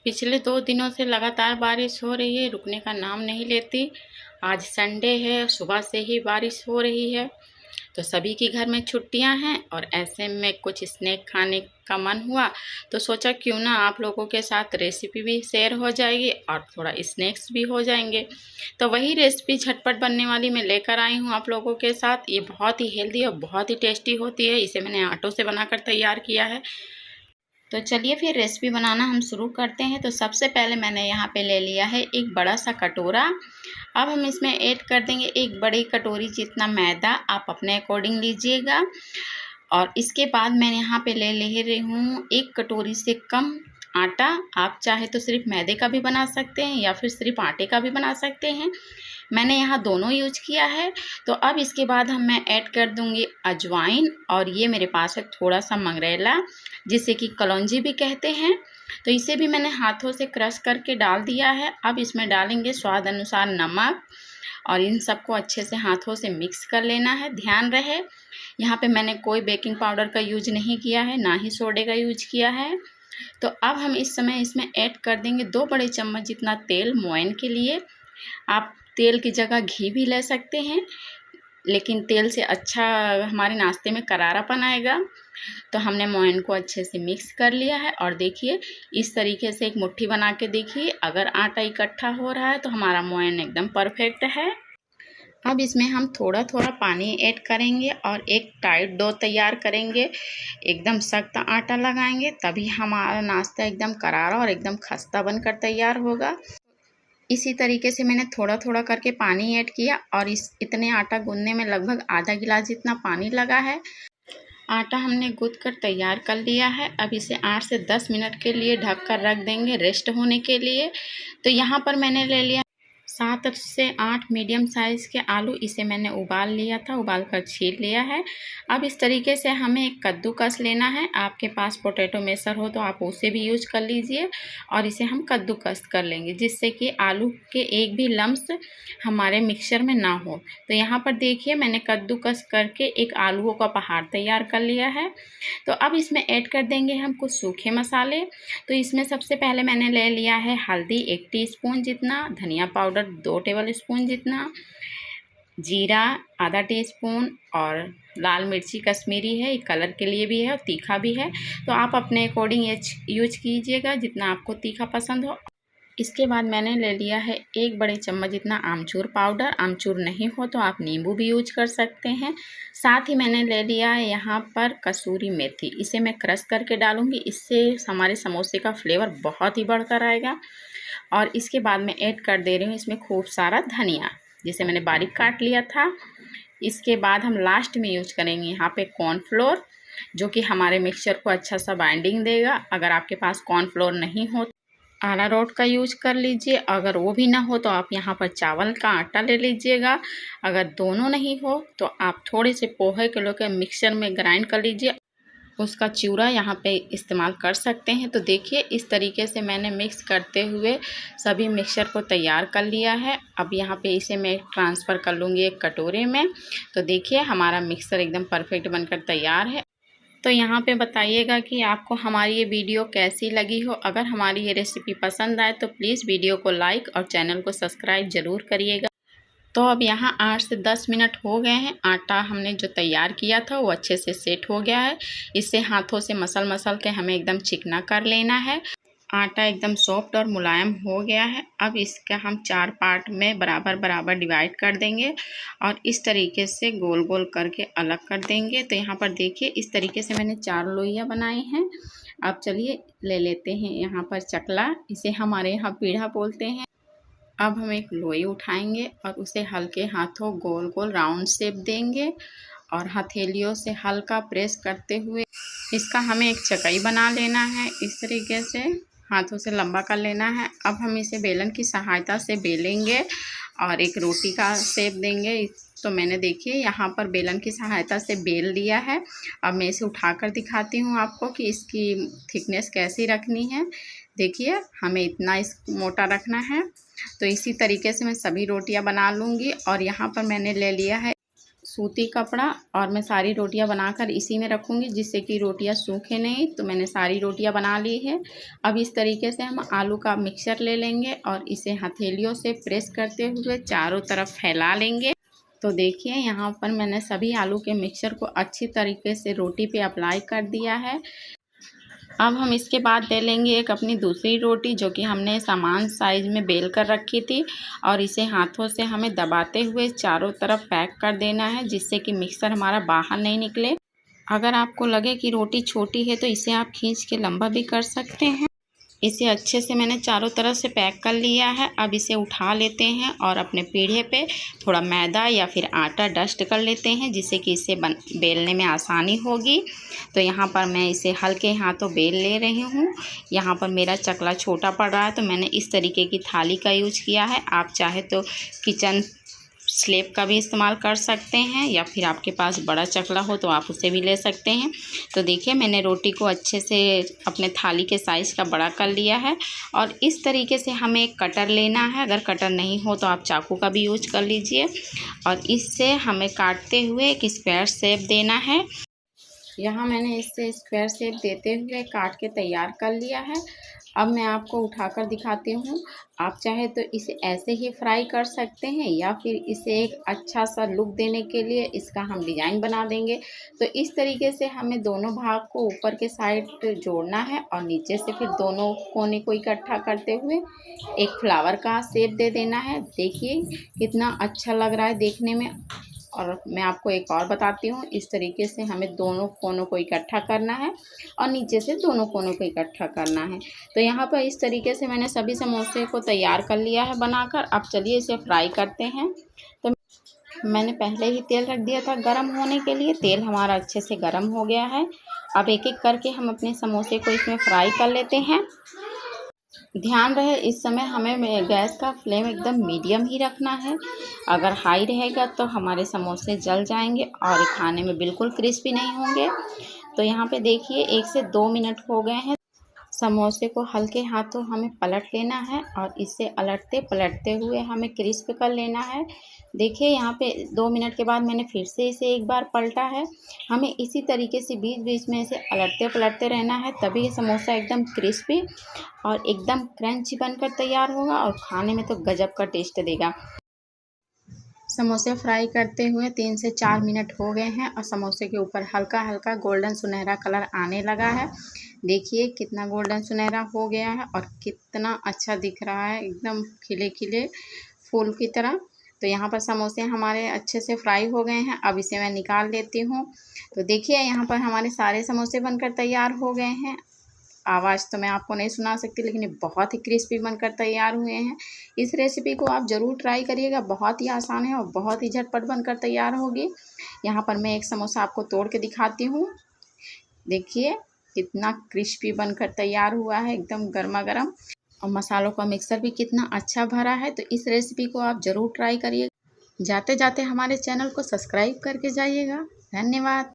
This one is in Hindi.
पिछले 2 दिनों से लगातार बारिश हो रही है, रुकने का नाम नहीं लेती। आज संडे है, सुबह से ही बारिश हो रही है, तो सभी के घर में छुट्टियां हैं और ऐसे में कुछ स्नैक खाने का मन हुआ, तो सोचा क्यों ना आप लोगों के साथ रेसिपी भी शेयर हो जाएगी और थोड़ा स्नैक्स भी हो जाएंगे। तो वही रेसिपी झटपट बनने वाली मैं लेकर आई हूँ आप लोगों के साथ। ये बहुत ही हेल्दी और बहुत ही टेस्टी होती है। इसे मैंने आटों से बनाकर तैयार किया है। तो चलिए फिर रेसिपी बनाना हम शुरू करते हैं। तो सबसे पहले मैंने यहाँ पे ले लिया है एक बड़ा सा कटोरा। अब हम इसमें ऐड कर देंगे एक बड़ी कटोरी जितना मैदा, आप अपने अकॉर्डिंग लीजिएगा। और इसके बाद मैं यहाँ पे ले रही हूँ 1 कटोरी से कम आटा। आप चाहे तो सिर्फ मैदे का भी बना सकते हैं या फिर सिर्फ आटे का भी बना सकते हैं। मैंने यहाँ दोनों यूज किया है। तो अब इसके बाद मैं ऐड कर दूँगी अजवाइन, और ये मेरे पास है थोड़ा सा मंगरेला, जिसे कि कलौंजी भी कहते हैं। तो इसे भी मैंने हाथों से क्रश करके डाल दिया है। अब इसमें डालेंगे स्वाद अनुसार नमक, और इन सबको अच्छे से हाथों से मिक्स कर लेना है। ध्यान रहे यहाँ पे मैंने कोई बेकिंग पाउडर का यूज नहीं किया है, ना ही सोडे का यूज किया है। तो अब हम इस समय इसमें ऐड कर देंगे 2 बड़े चम्मच जितना तेल मोयन के लिए। आप तेल की जगह घी भी ले सकते हैं, लेकिन तेल से अच्छा हमारे नाश्ते में करारापन आएगा। तो हमने मोयन को अच्छे से मिक्स कर लिया है, और देखिए इस तरीके से एक मुट्ठी बना के देखिए। अगर आटा इकट्ठा हो रहा है तो हमारा मोयन एकदम परफेक्ट है। अब इसमें हम थोड़ा थोड़ा पानी ऐड करेंगे और एक टाइट डो तैयार करेंगे। एकदम सख्त आटा लगाएंगे, तभी हमारा नाश्ता एकदम करारा और एकदम खस्ता बनकर तैयार होगा। इसी तरीके से मैंने थोड़ा थोड़ा करके पानी ऐड किया, और इतने आटा गूंदने में लगभग आधा गिलास जितना पानी लगा है। आटा हमने गूंथ कर तैयार कर लिया है। अब इसे 8 से 10 मिनट के लिए ढक कर रख देंगे रेस्ट होने के लिए। तो यहाँ पर मैंने ले लिया 7 से 8 मीडियम साइज़ के आलू। इसे मैंने उबाल लिया था, उबाल कर छील लिया है। अब इस तरीके से हमें एक कद्दूकस लेना है। आपके पास पोटैटो मैशर हो तो आप उसे भी यूज कर लीजिए, और इसे हम कद्दूकस कर लेंगे, जिससे कि आलू के एक भी लम्स हमारे मिक्सचर में ना हो। तो यहाँ पर देखिए मैंने कद्दूकस करके एक आलूओं का पहाड़ तैयार कर लिया है। तो अब इसमें ऐड कर देंगे हम कुछ सूखे मसाले। तो इसमें सबसे पहले मैंने ले लिया है हल्दी 1 टीस्पून जितना, धनिया पाउडर 2 टेबल स्पून जितना, जीरा आधा टीस्पून, और लाल मिर्ची कश्मीरी है, कलर के लिए भी है और तीखा भी है। तो आप अपने अकॉर्डिंग यूज कीजिएगा जितना आपको तीखा पसंद हो। इसके बाद मैंने ले लिया है 1 बड़े चम्मच जितना आमचूर पाउडर। आमचूर नहीं हो तो आप नींबू भी यूज कर सकते हैं। साथ ही मैंने ले लिया है यहाँ पर कसूरी मेथी। इसे मैं क्रश करके डालूंगी, इससे हमारे समोसे का फ्लेवर बहुत ही बढ़कर आएगा। और इसके बाद मैं ऐड कर दे रही हूँ इसमें खूब सारा धनिया, जिसे मैंने बारीक काट लिया था। इसके बाद हम लास्ट में यूज करेंगे यहाँ पे कॉर्नफ्लोर, जो कि हमारे मिक्सचर को अच्छा सा बाइंडिंग देगा। अगर आपके पास कॉर्नफ्लोर नहीं हो अरारोट का यूज कर लीजिए, अगर वो भी ना हो तो आप यहाँ पर चावल का आटा ले लीजिएगा। अगर दोनों नहीं हो तो आप थोड़े से पोहे किलो के मिक्सचर में ग्राइंड कर लीजिए, उसका चूरा यहाँ पे इस्तेमाल कर सकते हैं। तो देखिए इस तरीके से मैंने मिक्स करते हुए सभी मिक्सचर को तैयार कर लिया है। अब यहाँ पे इसे मैं ट्रांसफ़र कर लूँगी एक कटोरे में। तो देखिए हमारा मिक्सचर एकदम परफेक्ट बनकर तैयार है। तो यहाँ पे बताइएगा कि आपको हमारी ये वीडियो कैसी लगी हो। अगर हमारी ये रेसिपी पसंद आए तो प्लीज़ वीडियो को लाइक और चैनल को सब्सक्राइब ज़रूर करिएगा। तो अब यहाँ 8 से 10 मिनट हो गए हैं। आटा हमने जो तैयार किया था वो अच्छे से सेट हो गया है। इसे हाथों से मसल के हमें एकदम चिकना कर लेना है। आटा एकदम सॉफ्ट और मुलायम हो गया है। अब इसका हम 4 पार्ट में बराबर डिवाइड कर देंगे, और इस तरीके से गोल गोल करके अलग कर देंगे। तो यहाँ पर देखिए इस तरीके से मैंने 4 लोइयाँ बनाई हैं। अब चलिए ले लेते हैं यहाँ पर चकला, इसे हमारे यहाँ पीढ़ा बोलते हैं। अब हम एक लोई उठाएंगे और उसे हल्के हाथों गोल गोल राउंड शेप देंगे, और हथेलियों से हल्का प्रेस करते हुए इसका हमें एक चकई बना लेना है। इस तरीके से हाथों से लंबा कर लेना है। अब हम इसे बेलन की सहायता से बेलेंगे और एक रोटी का शेप देंगे। तो मैंने देखिए यहाँ पर बेलन की सहायता से बेल लिया है। अब मैं इसे उठाकर दिखाती हूँ आपको कि इसकी थिकनेस कैसी रखनी है। देखिए हमें इतना मोटा रखना है। तो इसी तरीके से मैं सभी रोटियां बना लूँगी। और यहाँ पर मैंने ले लिया है सूती कपड़ा और मैं सारी रोटियां बनाकर इसी में रखूँगी, जिससे कि रोटियां सूखे नहीं। तो मैंने सारी रोटियां बना ली है। अब इस तरीके से हम आलू का मिक्सचर ले लेंगे और इसे हथेलियों से प्रेस करते हुए चारों तरफ फैला लेंगे। तो देखिए यहाँ पर मैंने सभी आलू के मिक्सचर को अच्छी तरीके से रोटी पे अप्लाई कर दिया है। अब हम इसके बाद ले लेंगे एक अपनी दूसरी रोटी, जो कि हमने समान साइज़ में बेल कर रखी थी, और इसे हाथों से हमें दबाते हुए चारों तरफ पैक कर देना है, जिससे कि मिक्सर हमारा बाहर नहीं निकले। अगर आपको लगे कि रोटी छोटी है तो इसे आप खींच के लंबा भी कर सकते हैं। इसे अच्छे से मैंने चारों तरफ से पैक कर लिया है। अब इसे उठा लेते हैं और अपने पीढ़े पे थोड़ा मैदा या फिर आटा डस्ट कर लेते हैं, जिससे कि इसे बेलने में आसानी होगी। तो यहाँ पर मैं इसे हल्के हाथों बेल ले रही हूँ। यहाँ पर मेरा चकला छोटा पड़ रहा है तो मैंने इस तरीके की थाली का यूज किया है। आप चाहे तो किचन स्लेब का भी इस्तेमाल कर सकते हैं, या फिर आपके पास बड़ा चकला हो तो आप उसे भी ले सकते हैं। तो देखिए मैंने रोटी को अच्छे से अपने थाली के साइज़ का बड़ा कर लिया है। और इस तरीके से हमें एक कटर लेना है। अगर कटर नहीं हो तो आप चाकू का भी यूज कर लीजिए, और इससे हमें काटते हुए एक स्क्वायर शेप देना है। यहाँ मैंने इससे स्क्वायर शेप देते हुए काट के तैयार कर लिया है। अब मैं आपको उठाकर दिखाती हूँ। आप चाहे तो इसे ऐसे ही फ्राई कर सकते हैं, या फिर इसे एक अच्छा सा लुक देने के लिए इसका हम डिज़ाइन बना देंगे। तो इस तरीके से हमें दोनों भाग को ऊपर के साइड जोड़ना है और नीचे से फिर दोनों कोने को इकट्ठा करते हुए एक फ्लावर का शेप दे देना है। देखिए कितना अच्छा लग रहा है देखने में। और मैं आपको एक और बताती हूँ, इस तरीके से हमें दोनों कोनों को इकट्ठा करना है और नीचे से दोनों कोनों को इकट्ठा करना है। तो यहाँ पर इस तरीके से मैंने सभी समोसे को तैयार कर लिया है बनाकर। अब चलिए इसे फ्राई करते हैं। तो मैंने पहले ही तेल रख दिया था गर्म होने के लिए। तेल हमारा अच्छे से गर्म हो गया है। अब एक एक करके हम अपने समोसे को इसमें फ्राई कर लेते हैं। ध्यान रहे इस समय हमें गैस का फ्लेम एकदम मीडियम ही रखना है। अगर हाई रहेगा तो हमारे समोसे जल जाएंगे और खाने में बिल्कुल क्रिस्पी नहीं होंगे। तो यहाँ पे देखिए 1 से 2 मिनट हो गए हैं। समोसे को हल्के हाथों हमें पलट लेना है और इसे अलटते पलटते हुए हमें क्रिस्प कर लेना है। देखिए यहाँ पे 2 मिनट के बाद मैंने फिर से इसे एक बार पलटा है। हमें इसी तरीके से बीच बीच में इसे अलटते पलटते रहना है, तभी ये समोसा एकदम क्रिस्पी और एकदम क्रंची बनकर तैयार होगा और खाने में तो गजब का टेस्ट देगा। समोसे फ्राई करते हुए 3 से 4 मिनट हो गए हैं और समोसे के ऊपर हल्का हल्का गोल्डन सुनहरा कलर आने लगा है। देखिए कितना गोल्डन सुनहरा हो गया है और कितना अच्छा दिख रहा है, एकदम खिले खिले फूल की तरह। तो यहाँ पर समोसे हमारे अच्छे से फ्राई हो गए हैं। अब इसे मैं निकाल लेती हूँ। तो देखिए यहाँ पर हमारे सारे समोसे बनकर तैयार हो गए हैं। आवाज़ तो मैं आपको नहीं सुना सकती, लेकिन ये बहुत ही क्रिस्पी बनकर तैयार हुए हैं। इस रेसिपी को आप ज़रूर ट्राई करिएगा, बहुत ही आसान है और बहुत ही झटपट बनकर तैयार होगी। यहाँ पर मैं एक समोसा आपको तोड़ के दिखाती हूँ। देखिए कितना क्रिस्पी बनकर तैयार हुआ है, एकदम गर्मा गर्म, और मसालों का मिक्सर भी कितना अच्छा भरा है। तो इस रेसिपी को आप ज़रूर ट्राई करिए। जाते जाते हमारे चैनल को सब्सक्राइब करके जाइएगा। धन्यवाद।